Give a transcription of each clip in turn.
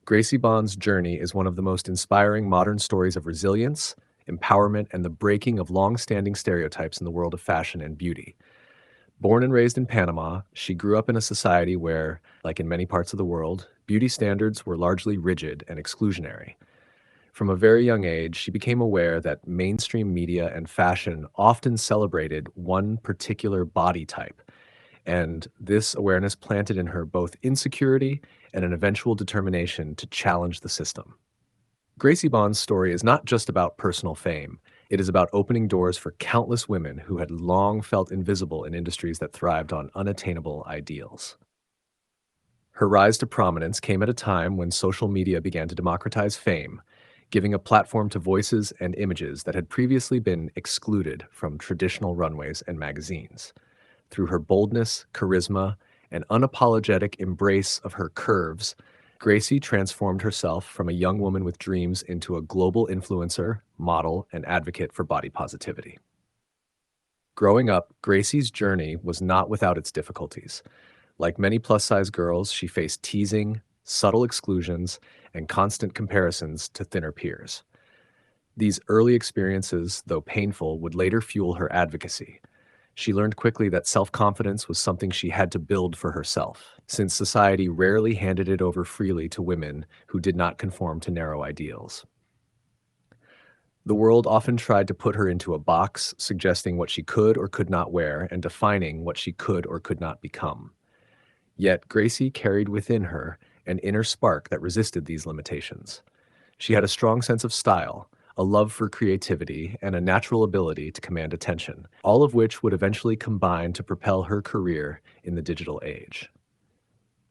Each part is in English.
Gracie Bon's journey is one of the most inspiring modern stories of resilience, empowerment, and the breaking of long-standing stereotypes in the world of fashion and beauty. Born and raised in Panama, she grew up in a society where, like in many parts of the world, beauty standards were largely rigid and exclusionary. From a very young age, she became aware that mainstream media and fashion often celebrated one particular body type, and this awareness planted in her both insecurity and an eventual determination to challenge the system. Gracie Bond's story is not just about personal fame. It is about opening doors for countless women who had long felt invisible in industries that thrived on unattainable ideals. Her rise to prominence came at a time when social media began to democratize fame, giving a platform to voices and images that had previously been excluded from traditional runways and magazines. Through her boldness, charisma, and unapologetic embrace of her curves, Gracie transformed herself from a young woman with dreams into a global influencer, model, and advocate for body positivity. Growing up, Gracie's journey was not without its difficulties. Like many plus-size girls, she faced teasing, subtle exclusions, and constant comparisons to thinner peers. These early experiences, though painful, would later fuel her advocacy. She learned quickly that self-confidence was something she had to build for herself, since society rarely handed it over freely to women who did not conform to narrow ideals. The world often tried to put her into a box, suggesting what she could or could not wear and defining what she could or could not become. Yet Gracie carried within her an inner spark that resisted these limitations. She had a strong sense of style, a love for creativity, and a natural ability to command attention, all of which would eventually combine to propel her career in the digital age.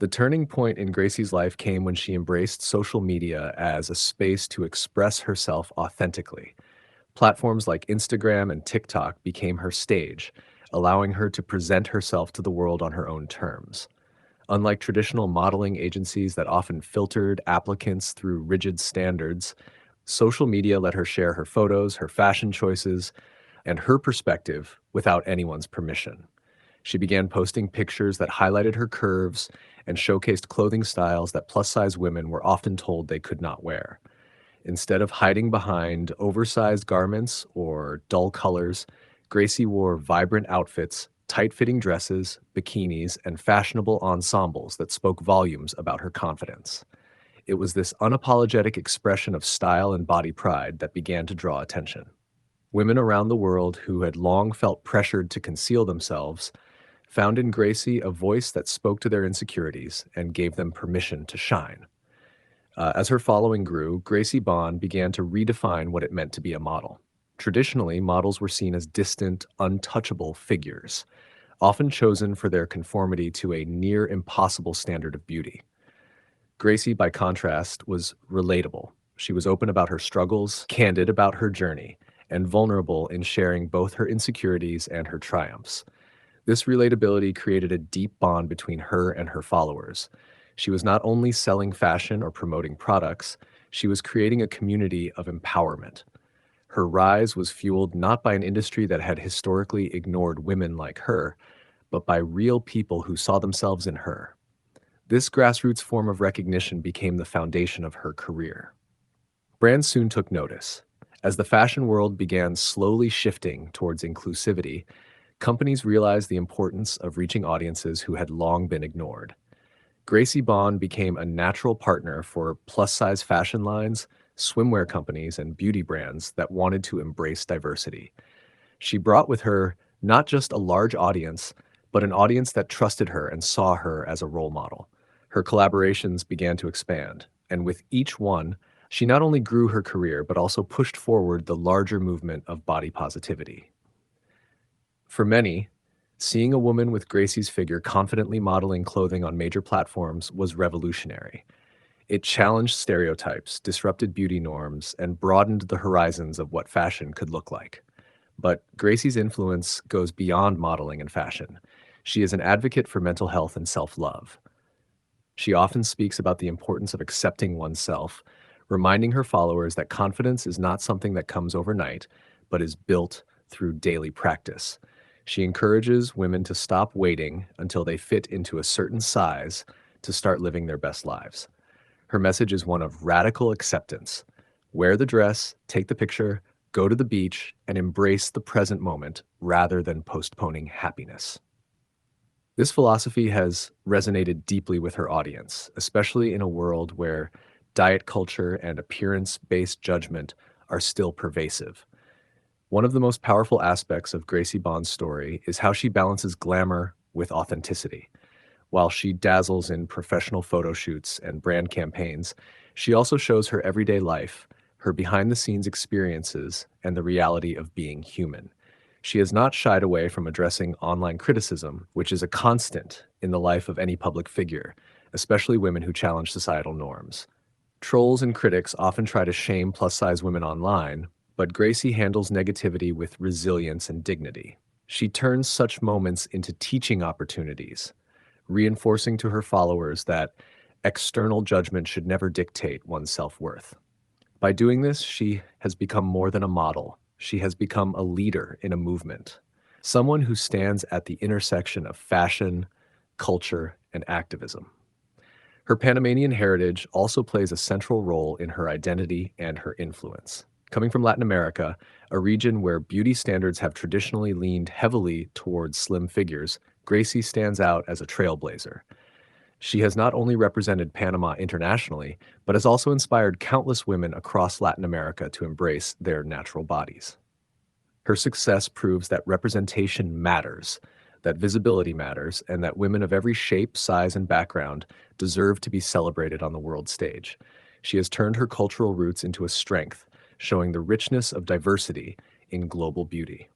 The turning point in Gracie's life came when she embraced social media as a space to express herself authentically. Platforms like Instagram and TikTok became her stage, allowing her to present herself to the world on her own terms. Unlike traditional modeling agencies that often filtered applicants through rigid standards, social media let her share her photos, her fashion choices, and her perspective without anyone's permission. She began posting pictures that highlighted her curves and showcased clothing styles that plus-size women were often told they could not wear. Instead of hiding behind oversized garments or dull colors, Gracie wore vibrant outfits, tight-fitting dresses, bikinis, and fashionable ensembles that spoke volumes about her confidence. It was this unapologetic expression of style and body pride that began to draw attention. Women around the world who had long felt pressured to conceal themselves found in Gracie a voice that spoke to their insecurities and gave them permission to shine. As her following grew, Gracie Bon began to redefine what it meant to be a model. Traditionally, models were seen as distant, untouchable figures, often chosen for their conformity to a near impossible standard of beauty. Gracie, by contrast, was relatable. She was open about her struggles, candid about her journey, and vulnerable in sharing both her insecurities and her triumphs. This relatability created a deep bond between her and her followers. She was not only selling fashion or promoting products, she was creating a community of empowerment. Her rise was fueled not by an industry that had historically ignored women like her, but by real people who saw themselves in her. This grassroots form of recognition became the foundation of her career. Brands soon took notice. As the fashion world began slowly shifting towards inclusivity, companies realized the importance of reaching audiences who had long been ignored. Gracie Bon became a natural partner for plus-size fashion lines, swimwear companies, and beauty brands that wanted to embrace diversity. She brought with her not just a large audience, but an audience that trusted her and saw her as a role model. Her collaborations began to expand, and with each one, she not only grew her career, but also pushed forward the larger movement of body positivity. For many, seeing a woman with Gracie's figure confidently modeling clothing on major platforms was revolutionary. It challenged stereotypes, disrupted beauty norms, and broadened the horizons of what fashion could look like. But Gracie's influence goes beyond modeling and fashion. She is an advocate for mental health and self-love. She often speaks about the importance of accepting oneself, reminding her followers that confidence is not something that comes overnight, but is built through daily practice. She encourages women to stop waiting until they fit into a certain size to start living their best lives. Her message is one of radical acceptance. Wear the dress, take the picture, go to the beach, and embrace the present moment rather than postponing happiness. This philosophy has resonated deeply with her audience, especially in a world where diet culture and appearance based judgment are still pervasive. One of the most powerful aspects of Gracie Bond's story is how she balances glamour with authenticity. While she dazzles in professional photo shoots and brand campaigns, she also shows her everyday life, her behind the scenes experiences, and the reality of being human. She has not shied away from addressing online criticism, which is a constant in the life of any public figure, especially women who challenge societal norms. Trolls and critics often try to shame plus size women online, but Gracie handles negativity with resilience and dignity. She turns such moments into teaching opportunities, reinforcing to her followers that external judgment should never dictate one's self worth. By doing this, she has become more than a model. She has become a leader in a movement, someone who stands at the intersection of fashion, culture, and activism. Her Panamanian heritage also plays a central role in her identity and her influence. Coming from Latin America, a region where beauty standards have traditionally leaned heavily towards slim figures, Gracie stands out as a trailblazer. She has not only represented Panama internationally, but has also inspired countless women across Latin America to embrace their natural bodies. Her success proves that representation matters, that visibility matters, and that women of every shape, size, and background deserve to be celebrated on the world stage. She has turned her cultural roots into a strength, showing the richness of diversity in global beauty.